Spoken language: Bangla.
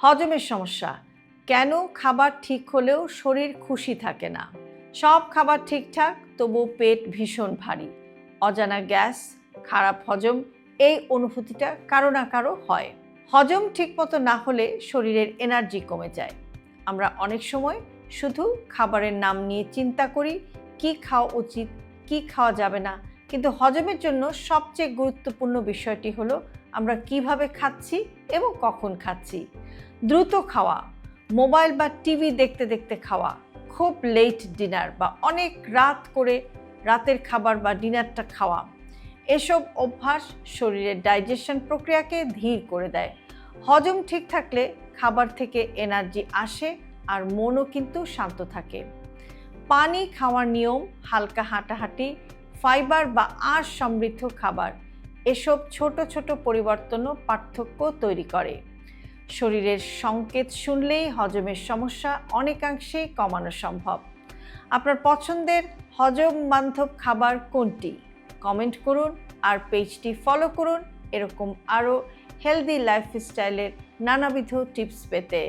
হজমের সমস্যা কেন? খাবার ঠিক হলেও শরীর খুশি থাকে না। সব খাবার ঠিকঠাক, তবু পেট ভীষণ ভারী, অজানা গ্যাস, খারাপ হজম, এই অনুভূতিটা কারো না কারো হয়। হজম ঠিকমতো না হলে শরীরের এনার্জি কমে যায়। আমরা অনেক সময় শুধু খাবারের নাম নিয়ে চিন্তা করি, কি খাওয়া উচিত, কি খাওয়া যাবে না, কিন্তু হজমের জন্য সবচেয়ে গুরুত্বপূর্ণ বিষয়টি হলো আমরা কিভাবে খাচ্ছি এবং কখন খাচ্ছি। দ্রুত খাওয়া, মোবাইল বা টিভি দেখতে দেখতে খাওয়া, খুব লেট ডিনার বা অনেক রাত করে রাতের খাবার বা ডিনারটা খাওয়া, এসব অভ্যাস শরীরের ডাইজেশন প্রক্রিয়াকে ধীর করে দেয়। হজম ঠিক থাকলে খাবার থেকে এনার্জি আসে আর মনও কিন্তু শান্ত থাকে। পানি খাওয়ার নিয়ম, হালকা হাঁটাহাঁটি, ফাইবার বা আঁশ সমৃদ্ধ খাবার, এসব ছোট ছোট পরিবর্তনও পার্থক্য তৈরি করে। শরীরের সংকেত শুনলেই হজমের সমস্যা অনেকাংশেই কমানো সম্ভব। আপনার পছন্দের হজম বান্ধব খাবার কোনটি? কমেন্ট করুন আর পেজটি ফলো করুন এরকম আরও হেলদি লাইফস্টাইলের নানাবিধ টিপস পেতে।